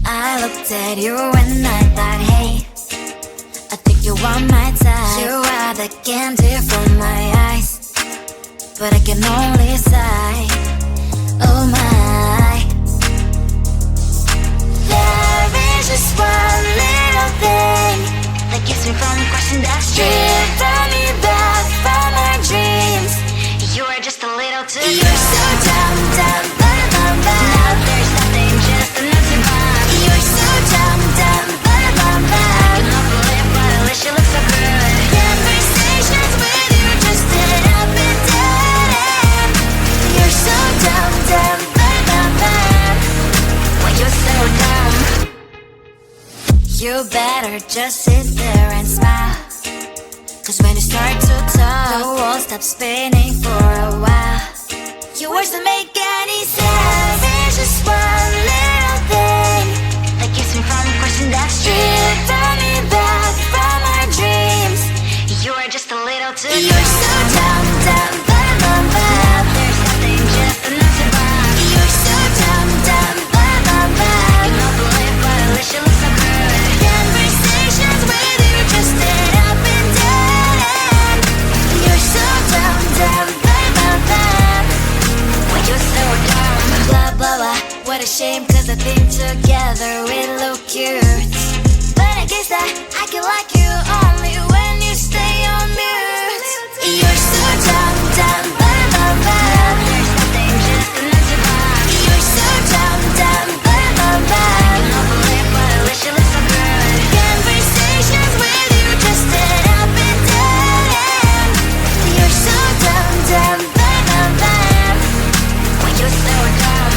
I looked at you and I thought, hey, I think you are my type. You are the candy from my eyes, but I can only sigh, oh my. There is just one little thing that keeps me from crossing that street. Drive me back from my dreams. You are just a little too good. You're so dumb, dumb, ba-da-bum-bum. Now there's nothing, just an empty bomb. You're so dumb, dumb, ba-da-bum-bum. I can not believe, but at least you look so good. Conversations with you just end up in dead end. You're so dumb, dumb, ba-da-bum-bum. When you're so dumb, you better just sit there and smile. Cause when you start to talk, the world stops spinning for a while. Your words don't make any sense. There's just one little thing that keeps me from crossing that street. Turn me back from our dreams. You are just a little too good. You're so dumb, dumb, ba-da-bum-bum. There's nothing, just an empty bomb. You're so dumb, dumb, ba-da-bum-bum. I cannot believe, but at least you look so good. Conversations with you just end up in dead end. You're so dumb, dumb, ba-da-bum-bum. When you're so dumb, blah, blah, blah. What a shame, cause I think together we look cute. But I guess that I can like you only when you stay on mute. You're so dumb, dumb, ba-da-bum-bum. There's nothing, just an empty bomb. You're so dumb, dumb, ba-da-bum-bum. I cannot believe, but at least you look so good. Conversations with you just end up in dead end. You're so dumb, dumb, ba-da-bum-bum. When you're so dumb.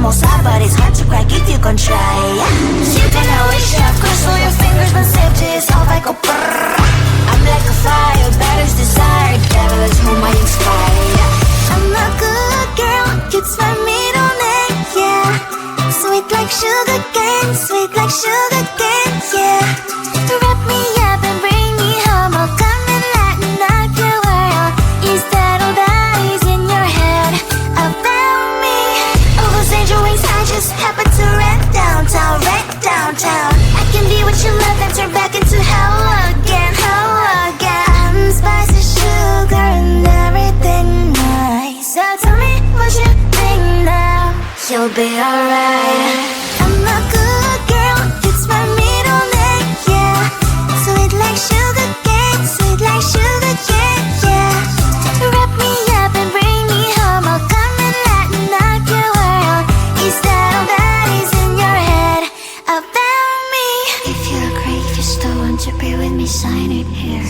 almost hot, but it's hard to crack if you can try. You can always shove, cross all your fingers, but safety is off, I go brrrr. I'm like a fire, battles desire, devil is whom I inspire. I'm a good girl, it's my middle name, yeah. Sweet like sugar cane, sweet like sugar cane, yeah. Wrap me up and bring me home, I'll come and lighten up your world. Is that all that is in your head about me? Oh, those angel wings, I just happen to rent downtown, I can be what you love and turn back into hell again, spicy sugar and everything nice. So tell me what you think now, you'll be alright. I'm a good girl, it's my middle name, yeah. Sweet like sugar cane, yeah. Wrap me up and bring me home, I'll come and lighten up your world. Is that all that is in your head about me? If you agree, if you still want to be with me, sign it here.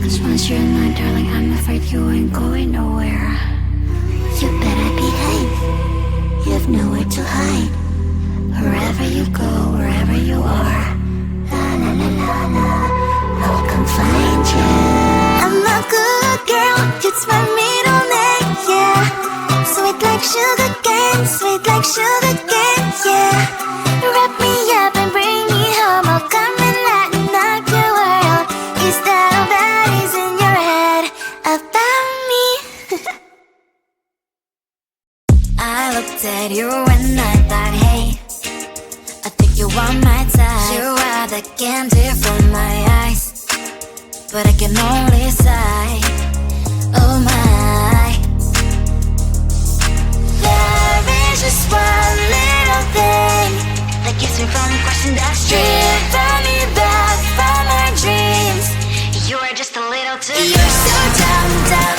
Cause once you're in line, darling, I'm afraid you ain't going nowhere. You better behave, you have nowhere to hide. Wherever you go, wherever you are, la la la la la, I'll come find you. I'm a good girl, it's my middle name, yeah. Sweet like sugar cane, yeah. Wrap me up and bring me home, I'll come and lighten up your world. Is that all that is in your head about me? I looked at you and I thought, hey, I think you are my type. You are the candy from my eyes, but I can only sigh, oh my. There is just one little thing that keeps me from crossing that street, driven me back from my dreams. You are just a little too good. You're so dumb, now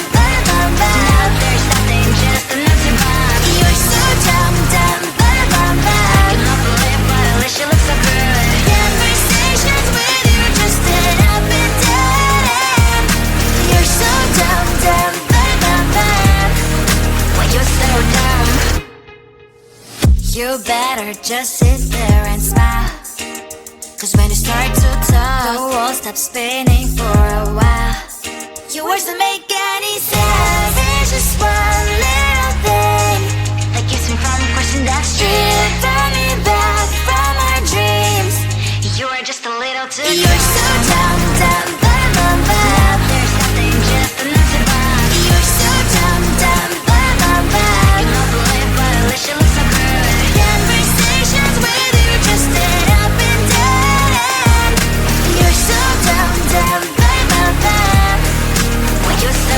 there's nothing, just enough to buy. You're so dumb, I cannot believe but at least you look so good. Conversations with you just end up in dead end. You're so dumb, when you're so dumb. You better just sit there and smile, cause when you start to talk, the world stops spinning for a while. Your words don't make any sense. There's just one little thing that keeps me from crossing that street, driven me back from our dreams. You are just a little too good. You're so dumb, there's nothing, just enough to buy. You're so dumb, I cannot believe but at least you look so good. Conversations with you just end up in dead end. You're so dumb, when you're so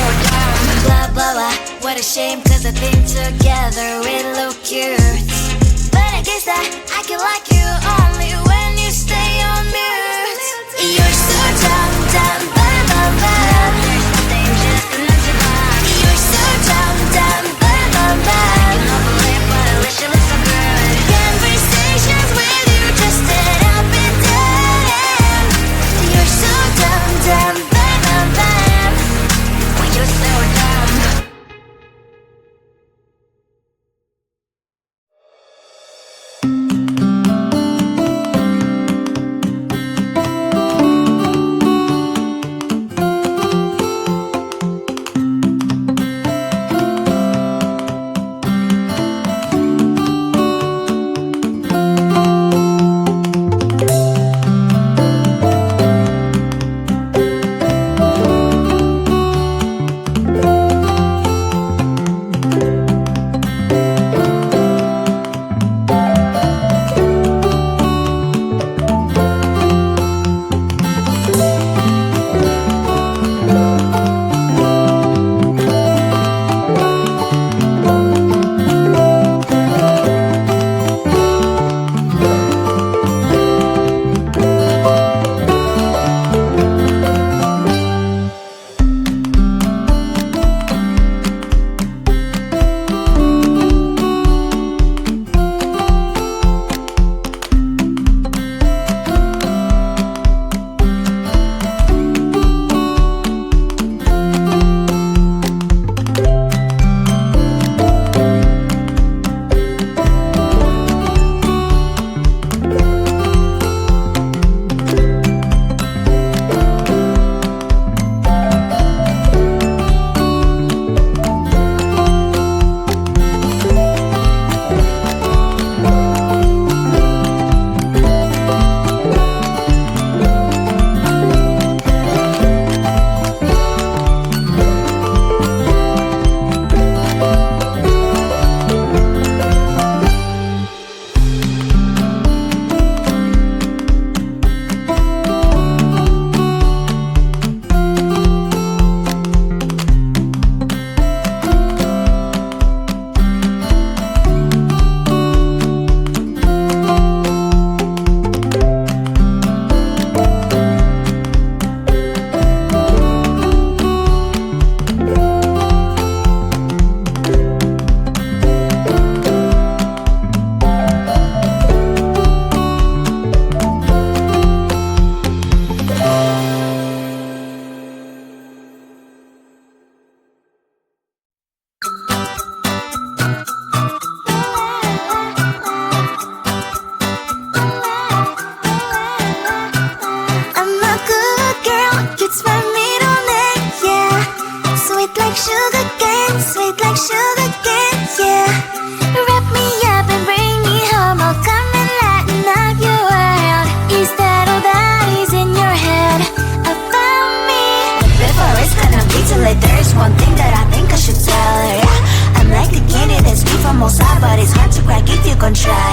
crack if you gon' try.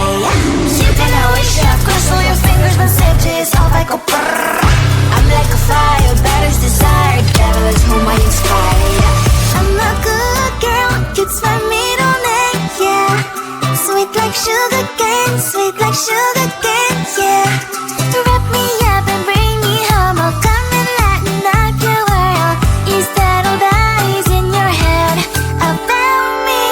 You can always chef, cross all your fingers, but safety is off, I go brrrr. I'm like a fire, batter's desire, devil is whom I inspire. I'm a good girl, it's my middle name, yeah. Sweet like sugar cane, sweet like sugar cane, yeah. Wrap me up and bring me home, I'll come and lighten up your world. Is that all that is in your head about me?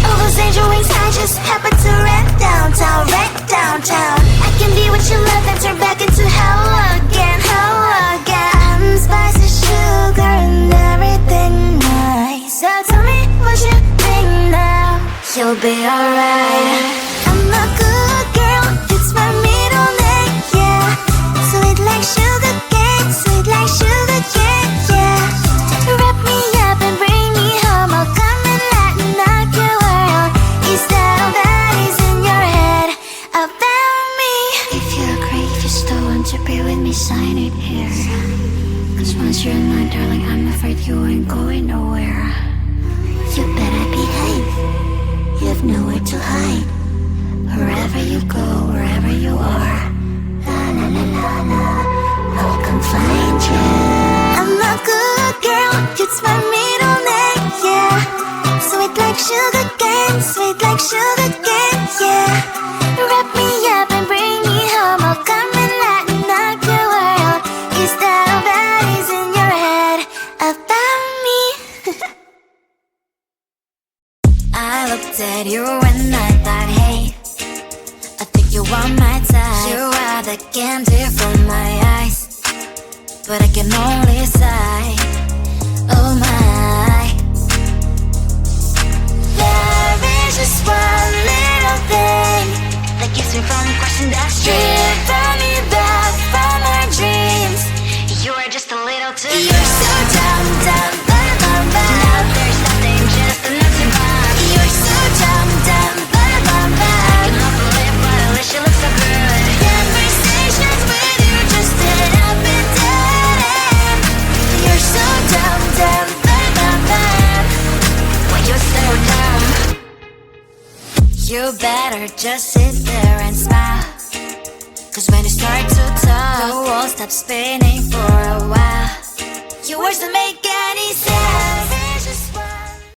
All those angel wings I just happen to rent downtown, right downtown. I can be what you love and turn back into hell again, hell again. Spicy sugar and everything nice. So tell me what you think now. You'll be alright. I'm a good girl, it's my middle name, yeah. Sweet like sugar cane, sweet like sugar cane, yeah. Wrap me up and bring me home, I'll come and lighten up your world. Is that all that is in your head about me? If you agree, if you still want to be with me, sign it here. Cause once you're mine, darling, I'm afraid you ain't going nowhere. You better behave, you have nowhere to hide. Wherever you go, wherever you are, la la la la la, I'll come find you. I'm a good girl, it's my middle name, yeah. Sweet like sugar cane, sweet like sugar cane, yeah. Wrap me up and bring me home, I'll come and lighten up your world. Is that all that is in your head about me? I looked at you and I thought, hey, I think you are my type. You are the candy from my eyes, but I can only sigh, oh my. There is just one little thing that keeps me from crossing that street. Driven me back from my dreams. You are just a little too young. You're so dumb, dumb, bum, bum, bum. Now there's nothing, just enough to run. You're so dumb, dumb, bum, bum, bum. I can help but live, but at least you look so good. Conversations with you just end up in dead end. You're so dumb, dumb, bum, bum, bum. Why you so dumb? You better just sit there and smile. Cause when you start to talk, the world stops spinning for a while. Your words don't make it